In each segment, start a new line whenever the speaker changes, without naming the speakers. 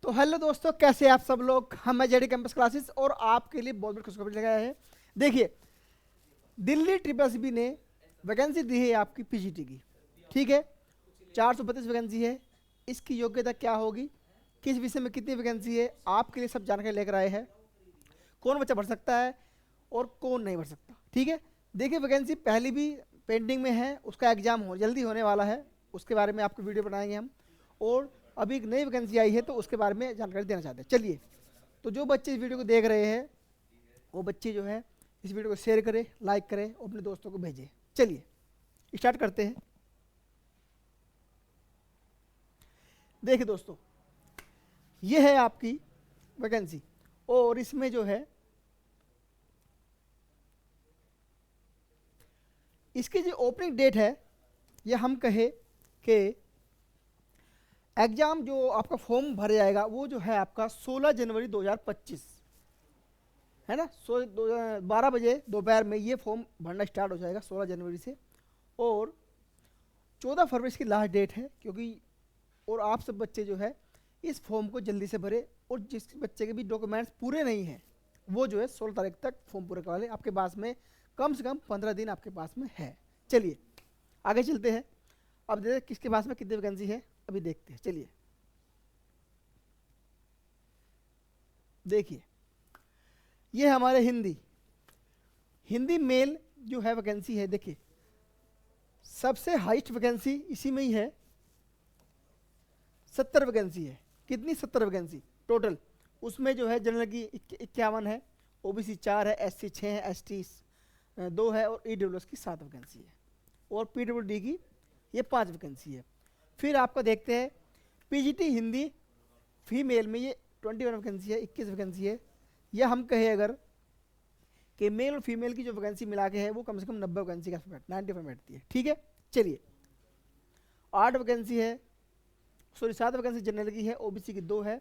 तो हेलो दोस्तों, कैसे हैं आप सब लोग। हम है जेडी कैंपस क्लासेस और आपके लिए बहुत बड़ी खुशखबरी लगाया है। देखिए, दिल्ली ट्रिपल ने वैकेंसी दी है आपकी पीजीटी की। ठीक है, 432 वैकेंसी है। इसकी योग्यता क्या होगी, किस विषय में कितनी वैकेंसी है, आपके लिए सब जानकारी लेकर आए हैं। कौन बच्चा भर सकता है और कौन नहीं भर सकता। ठीक है, देखिए वैकेंसी पहली भी पेंडिंग में है, उसका एग्जाम जल्दी होने वाला है। उसके बारे में आपको वीडियो बनाएंगे हम। और अभी एक नई वैकेंसी आई है तो उसके बारे में जानकारी देना चाहते हैं। चलिए, तो जो बच्चे इस वीडियो को देख रहे हैं वो बच्चे जो है इस वीडियो को शेयर करें, लाइक करें और अपने दोस्तों को भेजें। चलिए स्टार्ट करते हैं। देखिए दोस्तों, ये है आपकी वैकेंसी और इसमें जो है इसकी जो ओपनिंग डेट है, ये हम कहे कि एग्ज़ाम जो आपका फॉर्म भर जाएगा वो जो है आपका 16 जनवरी 2025 है ना। 12 बजे दोपहर में ये फॉर्म भरना स्टार्ट हो जाएगा 16 जनवरी से। और 14 फरवरी की लास्ट डेट है, क्योंकि और आप सब बच्चे जो है इस फॉर्म को जल्दी से भरे। और जिस बच्चे के भी डॉक्यूमेंट्स पूरे नहीं हैं वो जो है 16 तारीख तक फॉर्म पूरे करवा ले। आपके पास में कम से कम 15 दिन आपके पास में है। चलिए आगे चलते हैं। अब देखते हैं किसके पास में कितनी वैकेंसी है, अभी देखते हैं। चलिए देखिए, ये हमारे हिंदी मेल जो है वैकेंसी है। देखिए सबसे हाईएस्ट वैकेंसी इसी में ही है, 70 वैकेंसी है। कितनी? 70 वैकेंसी टोटल। उसमें जो है जनरल की 51 है, ओबीसी 4 है, एससी 6 है, एसटी 2 है और ईडब्ल्यूएस की 7 वैकेंसी है और पीडब्ल्यूडी की ये 5 वैकेंसी है। फिर आपका देखते हैं पीजीटी हिंदी फीमेल में ये 21 वैकेंसी है, 21 वैकेंसी है। या हम कहें अगर कि मेल और फीमेल की जो वैकेंसी मिला के है वो कम से कम 90 वैकेंसी का 95 बैठती है। ठीक है, चलिए 8 वैकेंसी है, सॉरी 7 वैकेंसी जनरल की है, ओबीसी की 2 है,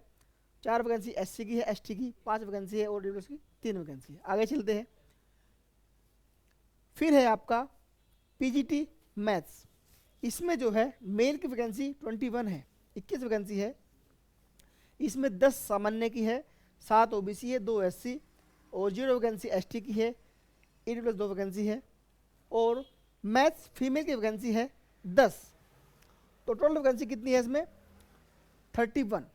4 वैकेंसी एससी की है, एसटी की 5 वैकेंसी है और डब्ल्यूएस की 3 वैकेंसी है। आगे चलते हैं। फिर है आपका पीजीटी मैथ्स। इसमें जो है मेल की वैकेंसी 21 है, 21 वैकेंसी है। इसमें 10 सामान्य की है, 7 ओबीसी है, 2 एससी और 0 वैकेंसी एसटी की है, ईडब्ल्यूएस 2 वैकेंसी है। और मैथ्स फीमेल की वैकेंसी है 10। तो टोटल वैकेंसी कितनी है इसमें? 31।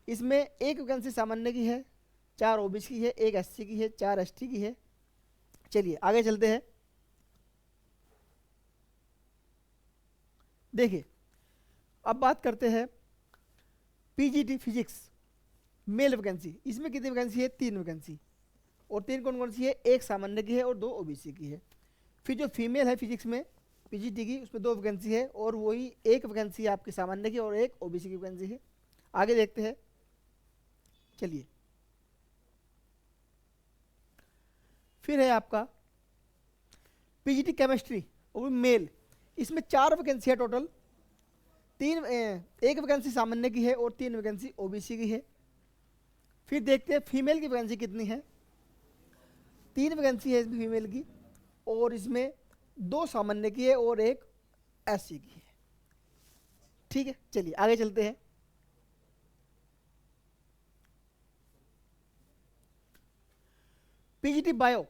इसमें 1 वैकेंसी सामान्य की है, 4 ओबीसी की है, 1 एससी की है, 4 एसटी की है। चलिए आगे चलते हैं। देखिए अब बात करते हैं पीजीटी फिजिक्स मेल वैकेंसी। इसमें कितनी वैकेंसी है? 3 वैकेंसी। और 3 कौन कौन सी है? 1 सामान्य की है और 2 ओबीसी की है। फिर जो फीमेल है फिजिक्स में पीजीटी की, उसमें 2 वैकेंसी है और वही 1 वैकेंसी है आपकी सामान्य की और 1 ओबीसी की वैकेंसी है। आगे देखते हैं। चलिए फिर है आपका पीजीटी केमिस्ट्री वो भी मेल। इसमें 4 वैकेंसी है टोटल। 1 वैकेंसी सामान्य की है और 3 वैकेंसी ओबीसी की है। फिर देखते हैं फीमेल की वैकेंसी कितनी है। 3 वैकेंसी है इसमें फीमेल की और इसमें 2 सामान्य की है और 1 एससी की है। ठीक है, चलिए आगे चलते हैं। पीजीटी बायो,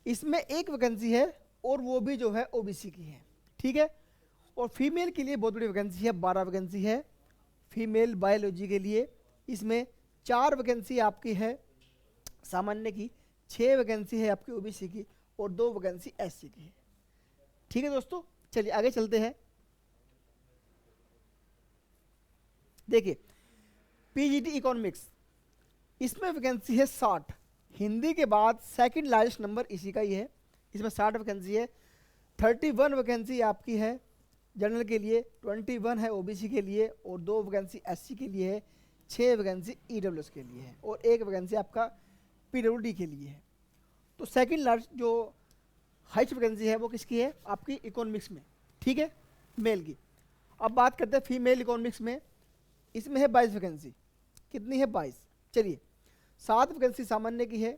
इसमें 1 वैकेंसी है और वो भी जो है ओबीसी की है। ठीक है, और फीमेल के लिए बहुत बड़ी वैकेंसी है, 12 वैकेंसी है फीमेल बायोलॉजी के लिए। इसमें 4 वैकेंसी आपकी है सामान्य की, 6 वैकेंसी है आपकी ओबीसी की और 2 वैकेंसी एससी की है। ठीक है दोस्तों, चलिए आगे चलते हैं। देखिए पीजीटी इकोनॉमिक्स, इसमें वैकेंसी है 60। हिंदी के बाद सेकंड लार्जेस्ट नंबर इसी का ही है। इसमें 60 वैकेंसी है। 31 वैकेंसी आपकी है जनरल के लिए, 21 है ओबीसी के लिए और 2 वैकेंसी एससी के लिए है, 6 वैकेंसी ईडब्ल्यूएस के लिए है और 1 वैकेंसी आपका पीडब्ल्यूडी के लिए है। तो सेकंड लार्ज जो हाइस्ट वैकेंसी है वो किसकी है? आपकी इकोनॉमिक्स में। ठीक है, मेल की। अब बात करते हैं फीमेल इकोनॉमिक्स में। इसमें है 22 वैकेंसी। कितनी है? 22। चलिए 7 वैकेंसी सामान्य की है,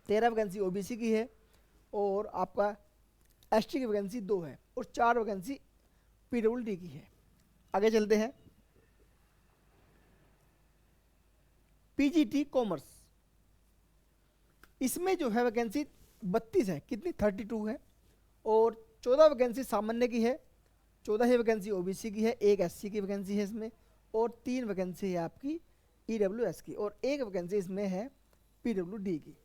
13 वैकेंसी ओबीसी की है और आपका एसटी की वैकेंसी 2 है और 4 वैकेंसी पीडब्ल्यूडी की है। आगे चलते हैं। पीजीटी कॉमर्स, इसमें जो है वैकेंसी 32 है, कितनी 32 है, और 14 वैकेंसी सामान्य की है, 14 ही वैकेंसी ओबीसी की है, एक एससी की वैकेंसी है इसमें, और 3 वैकेंसी है आपकी ईडब्ल्यूएस की, और एक वैकेंसी इसमें है पीडब्ल्यूडी की।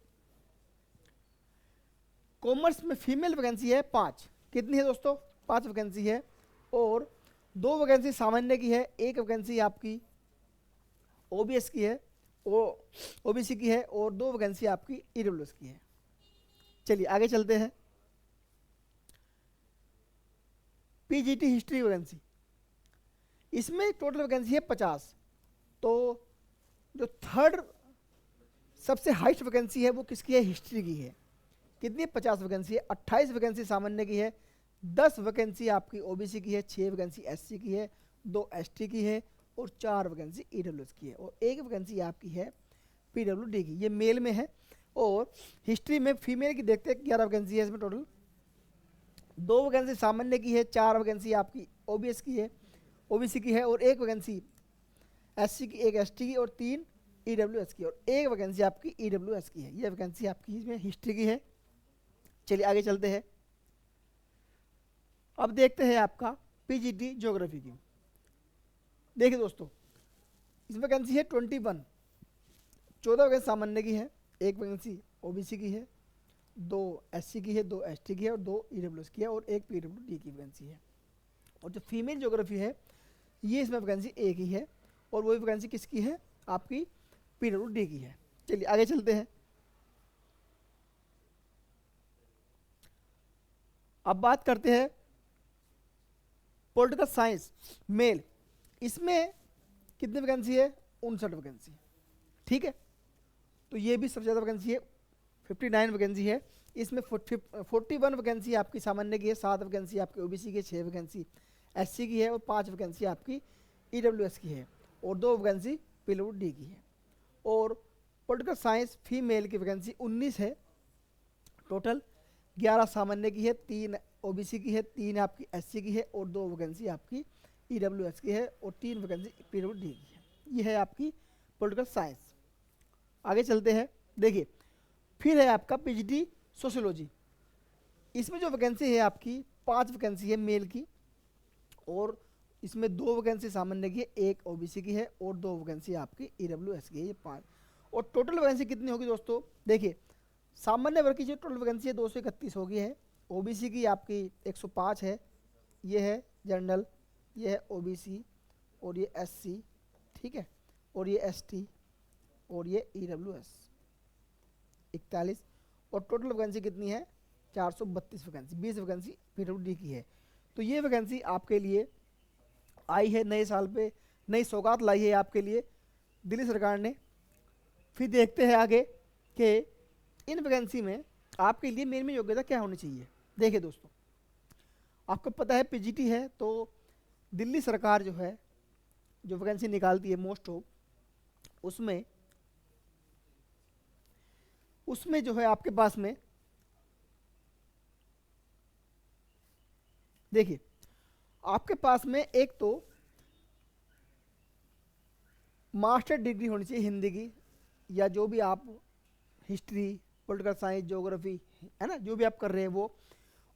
कॉमर्स में फीमेल वैकेंसी है 5, कितनी है दोस्तों 5 वैकेंसी है, और 2 वैकेंसी सामान्य की है, एक वैकेंसी आपकी ओबीएस की है, ओबीसी की है, और 2 वैकेंसी आपकी ईडब्ल्यूएस की है। चलिए आगे चलते हैं। पीजीटी हिस्ट्री वैकेंसी, इसमें टोटल वैकेंसी है 50, तो जो थर्ड सबसे हाईएस्ट वैकेंसी है वो किसकी है, हिस्ट्री की है, कितनी 50 वैकेंसी है, 28 वैकेंसी सामान्य की है, 10 वैकेंसी आपकी ओबीसी की है, 6 वैकेंसी एससी की है, 2 एसटी की है, और 4 वैकेंसी ईडब्ल्यूएस की है, और एक वैकेंसी आपकी है पीडब्ल्यूडी की, ये मेल में है। और हिस्ट्री में फीमेल की देखते हैं 11 वैकेंसी है इसमें टोटल, 2 वैकेंसी सामान्य की है, 4 वैकेंसी आपकी ओबीएस की है, ओबीसी की है, और एक वैकेंसी एससी की, एक एसटी की, और 3 ईडब्ल्यूएस की, और एक वैकेंसी आपकी ईडब्ल्यूएस की है। ये वैकेंसी आपकी इसमें हिस्ट्री की है। चलिए आगे चलते हैं। अब देखते हैं आपका पीजीटी ज्योग्राफी की। देखिए दोस्तों, इस वैकेंसी है 21, 14 वैकेंसी सामान्य की है, एक वैकेंसी ओबीसी की है, 2 एससी की है, 2 एसटी की है, और 2 ईडब्ल्यूएस की है, और एक पीडब्ल्यूडी की वैकेंसी है। और जो फीमेल ज्योग्राफी है ये इसमें वैकेंसी एक ही है, और वही वैकेंसी किसकी है, आपकी पीडब्ल्यूडी की है। चलिए आगे चलते हैं। अब बात करते हैं पॉलिटिकल साइंस मेल, इसमें कितनी वैकेंसी है, 59 वैकेंसी, ठीक है। तो ये भी सबसे ज़्यादा वैकेंसी है, 59 वैकेंसी है। इसमें 41 वैकेंसी आपकी सामान्य की है, 7 वैकेंसी आपकी ओबीसी की है, 6 वैकेंसी एससी की है, और 5 वैकेंसी आपकी ईडब्ल्यूएस की है, और 2 वैकेंसी पीडब्ल्यूडी की है। और पॉलिटिकल साइंस फीमेल की वैकेंसी 19 है टोटल, 11 सामान्य की है, 3 ओबीसी की है, 3 आपकी एससी की है, और 2 वैकेंसी आपकी ईडब्ल्यूएस की है, और 3 वैकेंसी पीडब्ल्यूडी की है। ये है आपकी पॉलिटिकल साइंस। आगे चलते हैं। देखिए फिर है आपका पीजीटी सोशियोलॉजी, इसमें जो वैकेंसी है आपकी 5 वैकेंसी है मेल की, और इसमें 2 वैकेंसी सामान्य की है, एक ओबीसी की है, और 2 वैकेंसी आपकी ईडब्ल्यूएस की है, ये 5। और टोटल वैकेंसी कितनी होगी दोस्तों, देखिए सामान्य वर्ग की जो टोटल वैकेंसी है 231 होगी है, ओबीसी की आपकी 105 है, ये है जनरल, ये है ओबीसी, और ये एससी, ठीक है, और ये एसटी, और ये ईडब्ल्यूएस 41। और टोटल वैकेंसी कितनी है, 432 वैकेंसी, 20 वैकेंसी पीडब्ल्यूडी की है। तो ये वैकेंसी आपके लिए आई है, नए साल पे नई सौगात लाई है आपके लिए दिल्ली सरकार ने। फिर देखते हैं आगे कि इन वैकेंसी में आपके लिए मेन में योग्यता क्या होनी चाहिए। देखिए दोस्तों, आपको पता है पीजीटी है, तो दिल्ली सरकार जो है जो वैकेंसी निकालती है मोस्ट ऑफ, उसमें जो है आपके पास में देखिए आपके पास में एक तो मास्टर डिग्री होनी चाहिए हिंदी की, या जो भी आप हिस्ट्री, पॉलिटिकल साइंस, ज्योग्राफी है ना, जो भी आप कर रहे हैं वो,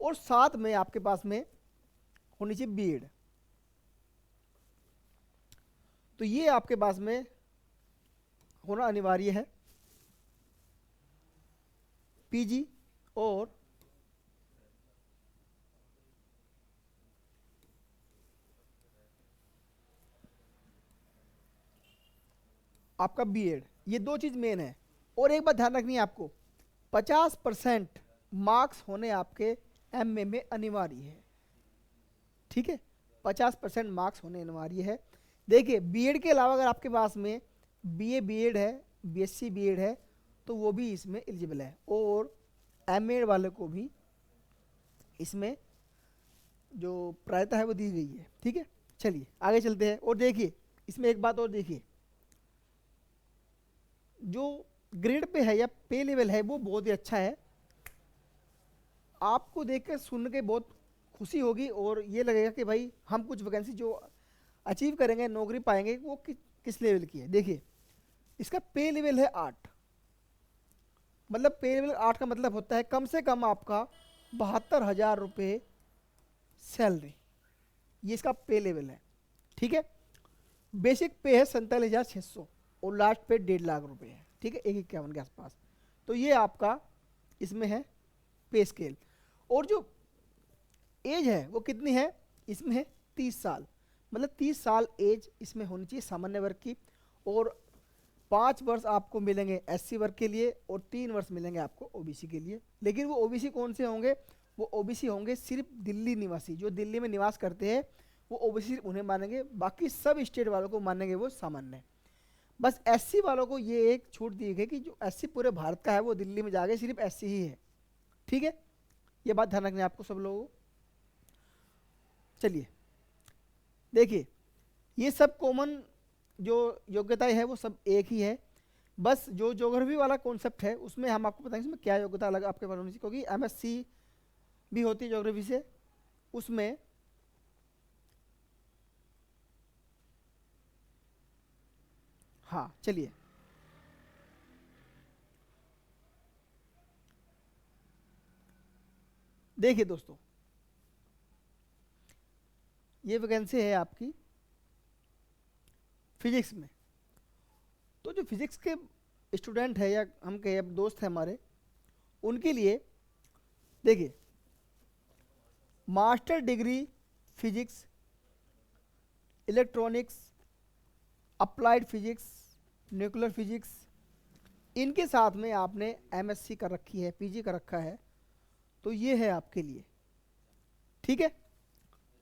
और साथ में आपके पास में होनी चाहिए बीएड। तो ये आपके पास में होना अनिवार्य है। पीजी और आपका बीएड, ये 2 चीज़ मेन है। और एक बात ध्यान रखनी है आपको, 50% मार्क्स होने आपके एमए में अनिवार्य है, ठीक है, 50% मार्क्स होने अनिवार्य है। देखिए बीएड के अलावा अगर आपके पास में बीए बीएड है, बीएससी बीएड है, तो वो भी इसमें एलिजिबल है, और एमएड वाले को भी इसमें जो प्रायता है वो दी गई है, ठीक है। चलिए आगे चलते हैं। और देखिए इसमें एक बात और देखिए, जो ग्रेड पे है या पे लेवल है वो बहुत ही अच्छा है, आपको देखकर सुन के बहुत खुशी होगी, और ये लगेगा कि भाई हम कुछ वैकेंसी जो अचीव करेंगे, नौकरी पाएंगे, वो किस लेवल की है। देखिए इसका पे लेवल है 8। मतलब पे लेवल 8 का मतलब होता है कम से कम आपका 72,000 रुपये सैलरी, ये इसका पे लेवल है। ठीक है, बेसिक पे है 47,600 और लास्ट पे 1.5 लाख रुपए है। ठीक है, 1,51 के आसपास। तो ये आपका इसमें है पे स्केल। और जो एज है वो कितनी है इसमें है 30 साल। मतलब 30 साल एज इसमें होनी चाहिए सामान्य वर्ग की, और 5 वर्ष आपको मिलेंगे एससी वर्ग के लिए और 3 वर्ष मिलेंगे आपको ओबीसी के लिए। लेकिन वो ओबीसी कौन से होंगे, वो ओबीसी होंगे सिर्फ दिल्ली निवासी, जो दिल्ली में निवास करते हैं वो ओबीसी उन्हें मानेंगे, बाकी सब स्टेट वालों को मानेंगे वो सामान्य। बस एससी वालों को ये एक छूट दी गई कि जो एससी पूरे भारत का है वो दिल्ली में जाके सिर्फ एससी ही है। ठीक है, ये बात ध्यान रखनी है आपको सब लोगों को। चलिए देखिए, ये सब कॉमन जो योग्यताएं है वो सब एक ही है। बस जो ज्योग्राफी वाला कॉन्सेप्ट है उसमें हम आपको बताएंगे इसमें क्या योग्यता अलग आपके पास होनी चाहिए, क्योंकि एमएससी भी होती है ज्योग्राफी से। उसमें हाँ चलिए, देखिए दोस्तों, ये वैकेंसी है आपकी फिजिक्स में। तो जो फिजिक्स के स्टूडेंट है या हम कहे अब दोस्त हैं हमारे, उनके लिए देखिए master degree physics, electronics, applied physics, nuclear physics, इनके साथ में आपने एमएससी कर रखी है, पीजी कर रखा है, तो ये है आपके लिए। ठीक है,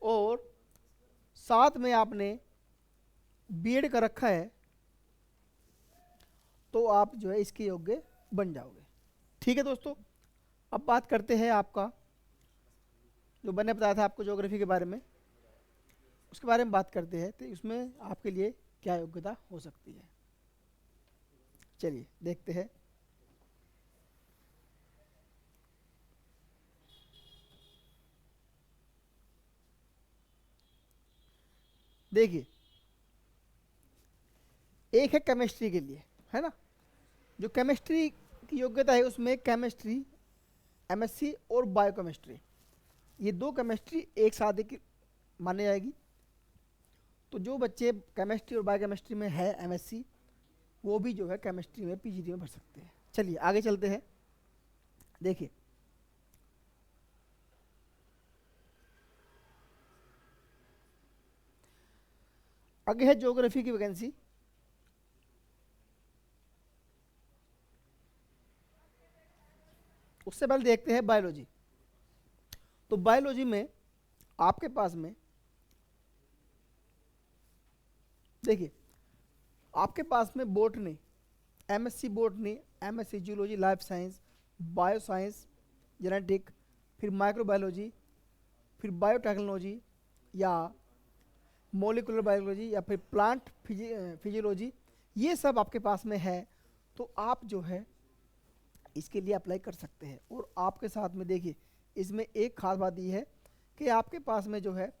और साथ में आपने बीएड कर रखा है, तो आप जो है इसके योग्य बन जाओगे। ठीक है दोस्तों, अब बात करते हैं आपका जो मैंने बताया था आपको ज्योग्राफी के बारे में, उसके बारे में बात करते हैं। तो इसमें आपके लिए क्या योग्यता हो सकती है, चलिए देखते हैं। देखिए, एक है केमिस्ट्री के लिए, है ना। जो केमिस्ट्री की योग्यता है उसमें केमिस्ट्री एमएससी और बायोकेमिस्ट्री, ये दो केमिस्ट्री एक साथ एक मानी जाएगी। तो जो बच्चे केमिस्ट्री और बायोकेमिस्ट्री में है एमएससी, वो भी जो है केमिस्ट्री में पीजीडी में भर सकते हैं। चलिए आगे चलते हैं। देखिए आगे है ज्योग्राफी की वैकेंसी। उससे पहले देखते हैं बायोलॉजी। तो बायोलॉजी में आपके पास में देखिए, आपके पास में botany, MSc botany, MSc zoology life science, bio science genetic, फिर माइक्रोबायोलॉजी, फिर बायोटेक्नोलॉजी या मोलिकुलर बायोलॉजी या फिर प्लांट फिजियोलॉजी, ये सब आपके पास में है। तो आप जो है इसके लिए अप्लाई कर सकते हैं। और आपके साथ में देखिए इसमें एक खास बात ये है कि आपके पास में जो है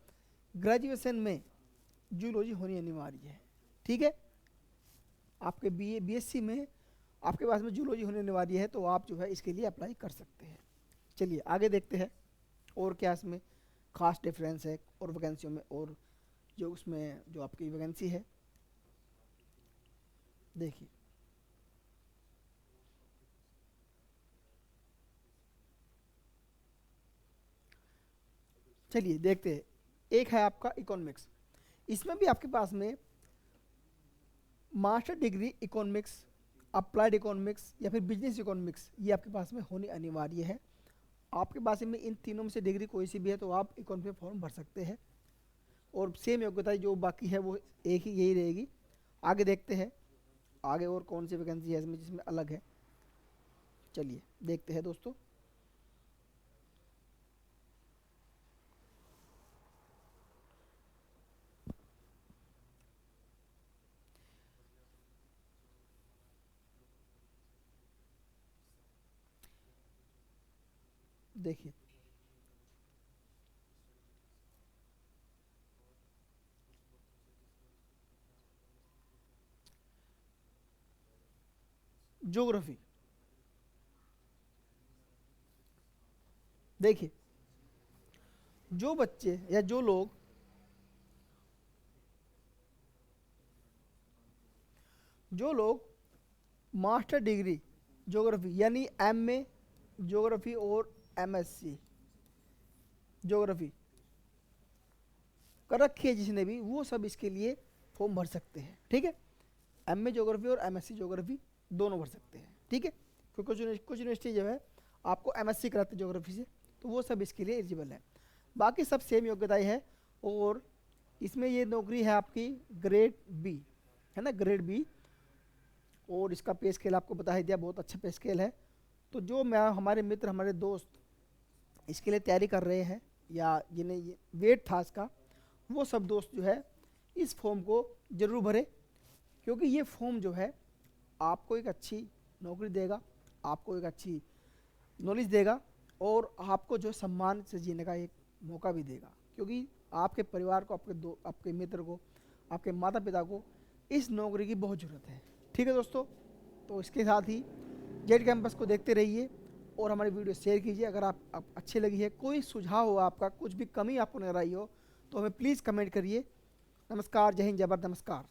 ग्रेजुएशन में जूलॉजी होनी अनिवार्य है। ठीक है, आपके बीए बीएससी में आपके पास में जूलॉजी होनी अनिवार्य है, तो आप जो है इसके लिए अप्लाई कर सकते हैं। चलिए आगे देखते हैं और क्या इसमें खास डिफरेंस है और वैकेंसियों में, और जो उसमें जो आपकी वैकेंसी है। देखिए चलिए देखते हैं, एक है आपका इकोनॉमिक्स। इसमें भी आपके पास में master degree economics, applied economics या फिर बिजनेस इकोनॉमिक्स, ये आपके पास में होनी अनिवार्य है। आपके पास में इन तीनों में से डिग्री कोई सी भी है तो आप इकोनॉमिक में फॉर्म भर सकते हैं, और सेम योग्यता जो बाकी है वो एक ही यही रहेगी। आगे देखते हैं आगे और कौन सी वैकेंसी है इसमें जिसमें अलग है। चलिए देखते हैं दोस्तों। देखिए ज्योग्राफी। देखिए जो बच्चे या जो लोग मास्टर डिग्री ज्योग्राफी यानी एमए ज्योग्राफी और एमएससी ज्योग्राफी कर रखी है जिसने भी, वो सब इसके लिए फॉर्म भर सकते हैं। ठीक है, एमए ज्योग्राफी और एमएससी ज्योग्राफी दोनों भर सकते हैं। ठीक है, क्योंकि कुछ यूनिवर्सिटी जो है आपको एमएससी कराते हैं ज्योग्राफी से, तो वो सब इसके लिए एलिजिबल है। बाकी सब सेम योग्यताएं है। और इसमें ये नौकरी है आपकी ग्रेड बी, है ना, ग्रेड बी। और इसका पे स्केल आपको बता ही दिया, बहुत अच्छा पे स्केल है। तो जो मैं हमारे मित्र हमारे दोस्त इसके लिए तैयारी कर रहे हैं या जिन्हें ये वेट था इसका, वो सब दोस्त जो है इस फॉर्म को ज़रूर भरें, क्योंकि ये फॉर्म जो है आपको एक अच्छी नौकरी देगा, आपको एक अच्छी नॉलेज देगा और आपको जो सम्मान से जीने का एक मौका भी देगा, क्योंकि आपके परिवार को, आपके मित्र को, आपके माता पिता को इस नौकरी की बहुत ज़रूरत है। ठीक है दोस्तों, तो इसके साथ ही जेड कैंपस को देखते रहिए और हमारी वीडियो शेयर कीजिए। अगर आप अच्छी लगी है, कोई सुझाव हो आपका, कुछ भी कमी आपको नजर आई हो, तो हमें प्लीज़ कमेंट करिए। नमस्कार, जय हिंद, जय भारत, नमस्कार।